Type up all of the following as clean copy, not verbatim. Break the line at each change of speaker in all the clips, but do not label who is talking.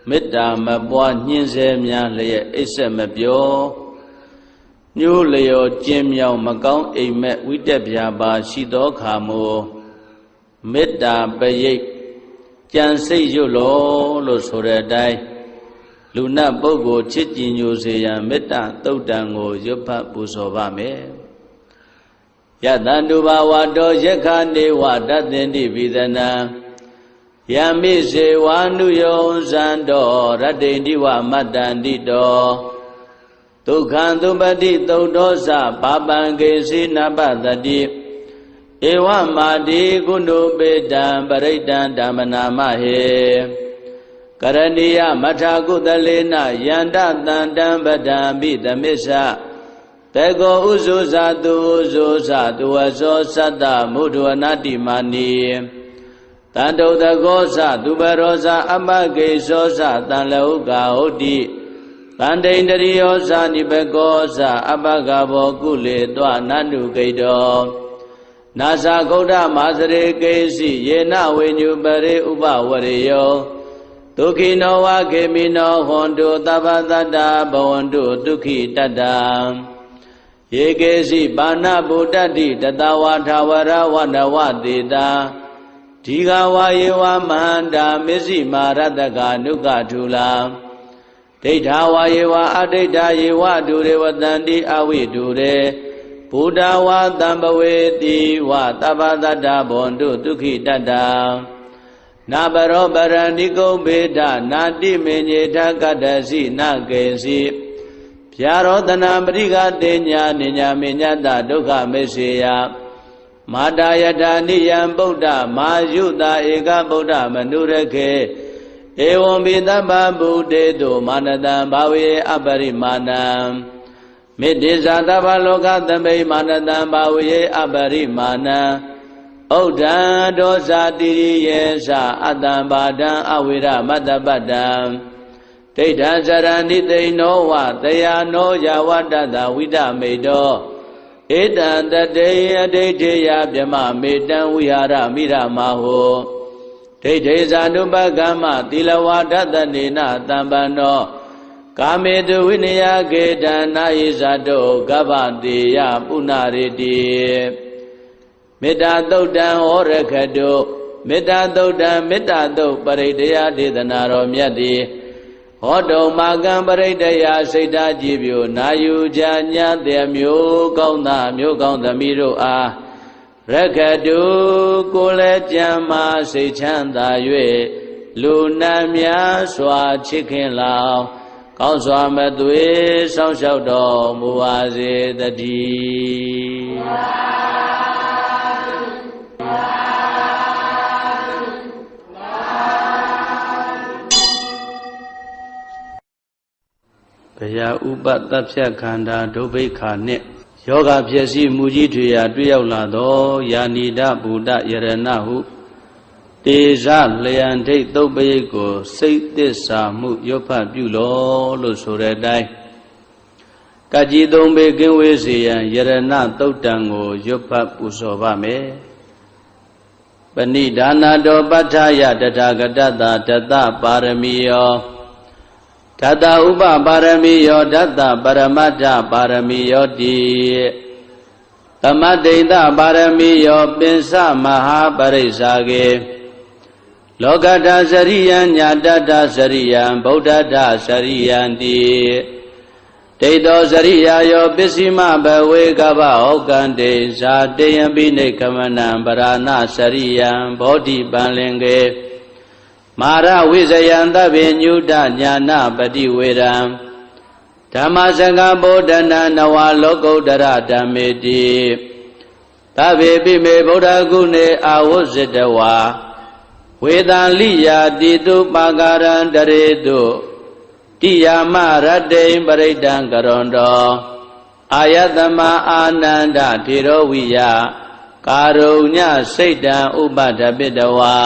မေတ္တာမပွားညှင်းဆဲများလျက်အိပ်ဆက်မပြောညိုးလျော်ကျင်းမြောင်မကောင်းအိမ်မက်ဝိတက်ပြာပါရှိသောခါမို့မေတ္တာပရိတ်ကြံစိတ်ရွတ်လို့ဆိုတဲ့အတိုင်းလူနတ်ပုဂ္ဂိုလ်ချစ်ကြည်ညိုစေရန်မေတ္တာသုတ်တံကိုရွတ်ဖတ်ပူဇော်ပါမယ်ယတန္တုဘာဝတောယက္ခနေဝတတ္တင်တိပိသနံယမိစေဝါနုယောဇံတော်ရတ္တိတိဝမတ္တန္တိတောဒုက္ခံသုပတိသုတ်သောစပါပံကေစီနပတတိဧဝမာတိကုဏုပေတံပရိတံဓမ္မနာမဟေကရဏီယမထာကုသလေနယန္တတန္တံပဒံပိသမစ္ဆတေကောဥဇုဇာတုဥဇုဇာတုဝဇောသတ္တမုဒ္ဒဝနာတိမာနီတန္တုတကောသသူပရောဇာအပကေဇောသတံလဟုကာဟုတ်တိတန္တိန္တရိယောဇာနိပကောသအပကဘောကုလေတောနန္တုကိတောနာဇာဂௌဒမာစရေကေစီယေနဝိညုပရေဥပဝရေယောဒုက္ခိနောဝခေမိနောဟွန်တုသဗ္ဗတတ္တဘဝန္တုဒုက္ခိတတ္တယေကေစီပါဏဗုဒ္ဓတိတတဝါထာဝရဝနဝတေတာဒီဃဝါယေဝမဟန္တာမစ္စည်းမာရတကနုကထုလာဒိဋ္ဌဝါယေဝအဒိဋ္ဌယေဝဒုရေဝတန္တိအဝိဒုရေဘုဒ္ဓဝါတံပဝေတိဝသဗ္ဗတတ္တဘဝန္တုဒုက္ခိတတ္တနာပရောပရဏိကုံဘေဒနာတိမေညေထကတ္တစီနာကေစီဖြာရောတနာပရိကတေညာနိညာမေညတဒုက္ခမေစေယမာတာယထာနိယံဗုဒ္ဓမာယုတာဧကဗုဒ္ဓမနုရခေဧဝံပိသဗ္ဗဗုတေတုမာနတံဘာဝေအပရိမာဏံမေတ္တိဇာတဗ္ဗလောကသမိမာနတံဘာဝေအပရိမာဏံဩဒံဒောဇာတိရိယေသအတ္တံဘာဒံအဝိရမတ္တပတ္တံဒိဋ္ဌံစရဏိသိနောဝတယာနောယဝတ္တတဝိဒမေတောဧတံတတေအဒိဋ္ဌေယဗြမမေတံဝိဟာရမိရမဟောဒိဋ္ဌေဇာနုပကမ္မသီလဝါဒတနေနတံပန္နောကာမေတုဝိနယကေတံနာယိဇာတောကဗ္ဗတေယပုဏ္ဏရေတိမေတ္တာသုတ်တံဟောရခတုမေတ္တာသုတ်တံမေတ္တာသုတ်ပရိဒယဒေသနာတော်မြတ်သည်ဟောတုံမာကံပရိဒယစိတ်ဓာကြည်ပြိုနာယူကြညာတဲ့မျိုးကောင်းသားမျိုးကောင်းသမီးတို့အားရခတုကိုယ်လည်းကြံမာစိတ်ချမ်းသာ၍လူနာများစွာချစ်ခင်လောင်ကောင်းစွာမသွေစောင့်ရှောက်တော်မူပါစေတည်းဘယာဥပတတ်ဖြတ်ခန္ဓာဒုဗိခာနှင့်ယောဂဖြစ်စီမူကြီးထွေရာတွေ့ရောက်လာသောယာနိဒဗုဒ္ဓယရဏဟုတေဇလျံဒိဋ္ဌုပ္ပယိတ်ကိုစိတ်သစ္စာမှုရွတ်ဖတ်ပြုလို့ဆိုတဲ့အတိုင်းကကြီးသုံးပေကင်းဝေးစေရန်ယရဏသုတ်တံကိုရွတ်ဖတ်ပူဇော်ပါမယ်ပဏိဒါနာတောပဋ္ဌာယတထာဂတတတတပါရမီယောဓတ္တဥပပါရမီယောဓတ္တပရမတ္ထပါရမီယောတိသမတ္တိတပါရမီယောပင်စမဟာပရိစ္ဆာကေလောကတ္ထစရိယံညာတ္ထစရိယံဗုဒ္ဓတ္ထစရိယံတိဒိဋ္ဌောစရိယာယောပစ္စည်းမဘဝေကဗ္ဗဩကံတေဇာတေယံပိနေကမနံပရာဏစရိယံဘောဓိပံလင်ကေမာရဝိဇယံသဗ္ဗညုတညာနာပတိဝေရံဓမ္မစကဗုဒ္ဓနာနဝလောကုတ္တရဓမ္မေတိသဗ္ဗေပိမေဗုဒ္ဓဂုဏေအာဝဇ္ဇတဝါဝေတံလိယာတိတုပါကာရံတရေတုတိယာမရတ္တိပရိဒံကရွန်တောအာယတမအာနန္ဒထေရဝိယကာရုညစိတ်တံဥပဒပိတဝါ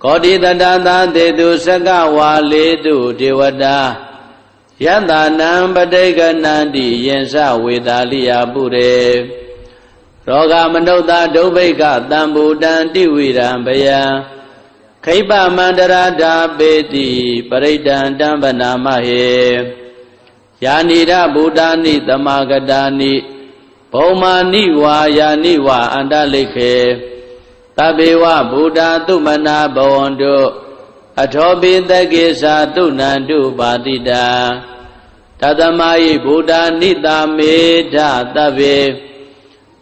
ကောတိတတသတေတုစကဝါလေတုဒေဝတာယတနံပဋိကနန္တိယင်္စဝေတာလိယပုရေရောဂမနုဿဒုဗ္ဗိကတံဘူတံတိဝိရံဘယံ ခိပမန္တရာဓာပေတိပရိဒံတံဗနာမဟေယာနိရဗုဒ္ဓာနိသမဂတာနိဘုံမာနိဝါယာနိဝအန္တလိခေသဗ္ဗေဝဗုဒ္ဓသုမနာဘဝန္တုအထောပိသကေသာတုဏန္တုပါတိတံတသမယိဗုဒ္ဓနိတာမေဓသဗ္ဗေ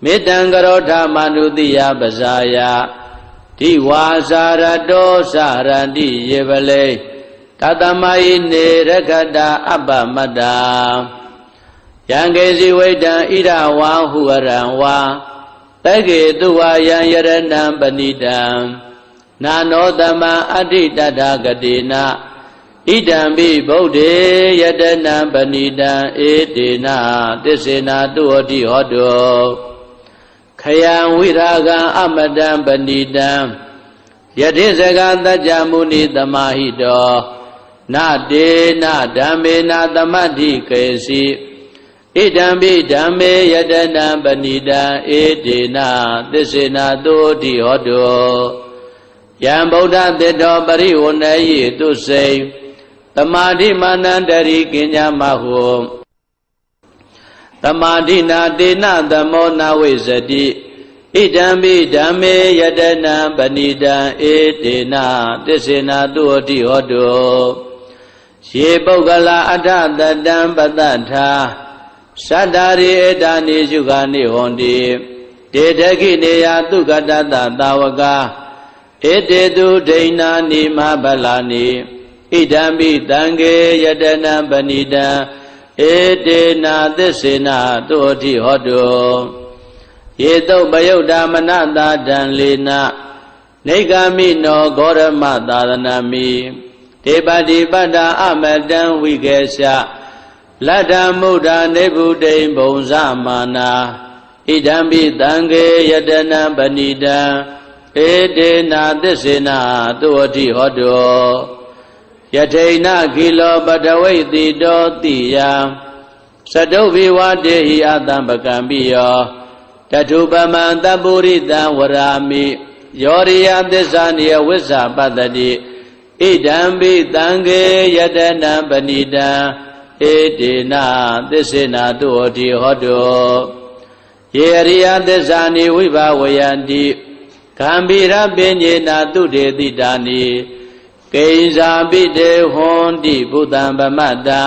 မေတ္တံကရောဓမနုတိယပဇာယဒီဝါစာရတောစရတိယေပလေတသမယိနေရခတအပ္ပမတ္တာယံကေစီဝိတံဣရဝါဟုရံဝါတကေတုဝါယံယရဏံပဏိတံနာနောတမံအဋ္ဌိတတဂတိနာဣဒံပိဗုဒ္ဓေယတနံပဏိတံဧတေနသစ္စေနာတုဟောတိဟောတောခယံဝိရာဂံအမတံပဏိတံယတိစကသัจ जा မုနိသမာဟိတောနတေနဓမ္မေနသမတ္ထိကေစီဣဒံပိဓမ္မေယတနံပဏိတံဧတေနသစ္စေနာတုဟောတိဟောတောယံဗုဒ္ဓသေတောပရိဝဏယေတုစိံသမာဓိမာနန္တရိကိညာမဟုသမာဓိနာတေနသမောနဝိဇတိဣဒံပိဓမ္မေယတနံပဏိတံဧတေနသစ္စေနာတုဟောတိဟောတောယေပုဂ္ဂလာအထတတံပတ္တထာသတ္တာရိဧတာနိယုဂာနိဟောတိတေတခိနေယသုကတတသာဝကဧတေတုဒိဏာနိမဗလာနိဣဒံပိတံကေယတနံပဏိတံဧတေနာသစ္စေနာတုဟောတိဟောတောယေတုပယုတ်ဓမ္မနတာတံလေနနေဂာမိနောဂောရမသာသနာမိတေပတိပတ္တာအမတံဝိကေရှလတ္တမုဒ္ဒနေဗုဒိံဘုံဇမာနာဣဒံပိတံကေယတနံပဏိတံဧတေနာသစ္စေနာတုဟောတိဟောတောယထိဏခိလောပတဝိတိတောတိယသတုဘိဝတေဟိအတံပကံပိယောတထုပမံတပုရိတံဝရာမိယောရိယသစ္စာနိယဝိဇ္ဇာပတ္တိဣဒံပိတံကေယတနံပဏိတံဧတေနသစ္စေနာတုဟောတိဟောတောယေရိယသစ္စာနိဝိဘဝယန္တိဂံဗီရပညေနာတုတေတိတာနိကိဉ္စာပိတေဟွန်တိဘုဒ္ဓံဗမတ္တာ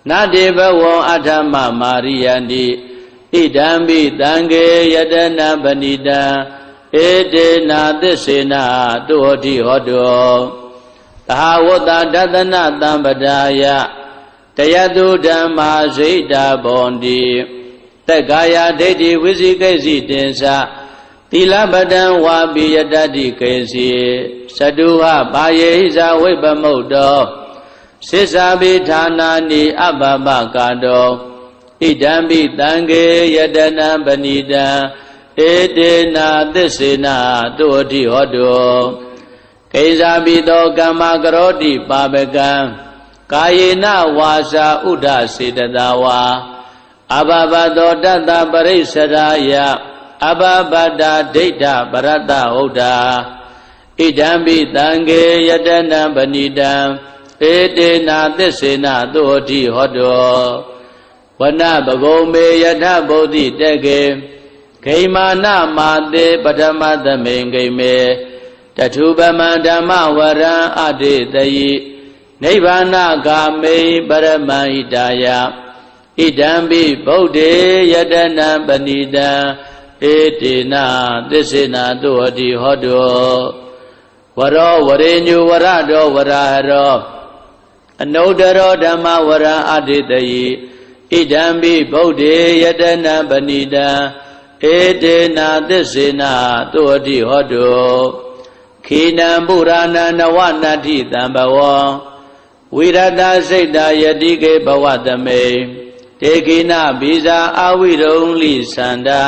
နတေဘဝံအထမမာရိယန္တိဣဒံပိတံကေယတနံပဏိတံဧတေနာသစ္စေနာတုဟောတိဟောတောသဟဝတ္တဒသနသံပဒါယတယတုဓမ္မာဇိတာဘောန္တိသက္ကာယဒိဋ္ဌိဝိသိကိစီတင်္စသီလပတံဝါပိယတတိကေစီသတုဟဘာယေဟိဇဝိပမုတ်တောစိစ္ဆာပိဌာနာနိအပပကာတောဣဒံပိတံကေယတနံပဏိတံဧတေနာသစ္စေနာတုဟောတိဟောတောကိဉ္စာပိတောကမ္မကရောတိပါပကံကာယေနဝါစာဥဒ္ဒစေတသာဝါအဘဘတောတတ္တပရိစ္ဆရာယအဘဘဒာဒိဋ္ဌပရတ္တဟုတ်တာဣဒံပိတံကေယတနံပဏိတံဧတေနာသစ္စေနာတုဟောတိဟောတောဝနဘဂုံမေယထဗုဒ္ဓိတကေဂိမာနမာတေပထမသမိန်ဂိမေတထုပမံဓမ္မဝရံအတေတယိနိဗ္ဗာနဂာမိပရမဟိတာယဣဒံပိဗုဒ္ဓေယတနံပဏိတံဧတေနသစ္စေနာတုဟောတိဟောတောဝရောဝရေညုဝရတောဝရဟရောအနုတ္တရောဓမ္မဝရံအတေတယိဣဒံပိဗုဒ္ဓေယတနံပဏိတံဧတေနာသစ္စေနာတုဟောတိဟောတောခိနံပုရာဏနဝနတ္ထိတံဘဝံဝိရတစိတ်တာယတိကေဘဝတမေတေခိနဘိဇာအဝိရုံလိသန္တာ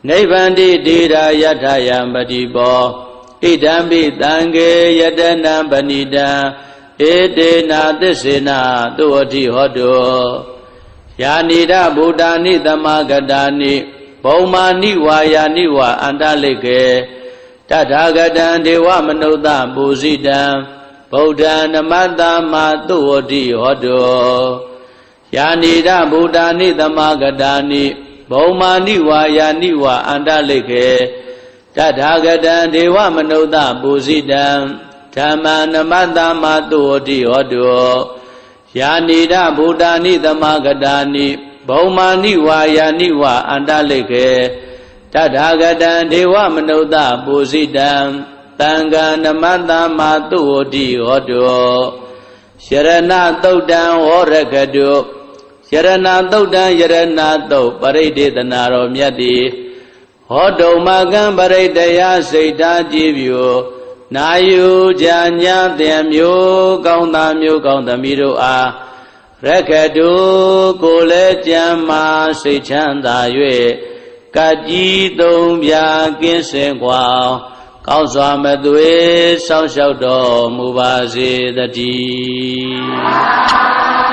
နိဗ္ဗန္တိတိရာယထယံပတိဘောဣဒံပိတံကေယတနံပဏိတံဧတေနာသစ္စေနာတုဟောတိဟောတောယာနိဒဗုဒ္ဓာနိသမဂတာနိဘုံမာနိဝါယာနိဝအန္တလိကေတ တထာဂတံဒေဝမနုဿပုစိတံဗုဒ္ဓံနမတ္တမသုဝတိဟောတောယာနိဒဗုဒ္ဓာနိသမဂတာနိဘုံမာနိဝါယာနိဝါအန္တလိခေတထာဂတံဒေဝမနုဿပုစိတံဓမ္မံနမတ္တမသုဝတိဟောတောယာနိဒဗုဒ္ဓာနိသမဂတာနိဘုံမာနိဝါယာနိဝါအန္တလိခေတထာဂတံဒေဝမနုဿပုစိတံတံဃာနမတ္တမသုဝတိဟောတောယရဏသုတ်တံဝရကတုယရဏသုတ်တံယရဏသုတ်ပရိဒေသနာတော်မြတ်တိဟောတုမကံပရိတယစိတ်ဓာကြည်ပြုနာယူကြညာတဲ့မျိုးကောင်းသားမျိုးကောင်းသမီးတို့အားရကတုကိုလည်းကြံမာစိတ်ချမ်းသာ၍ကကြီးသုံးပြကင်းစင်ကွာကောင်းစွာမသွေစောင့်ရှောက်တော်မူပါစေတည်း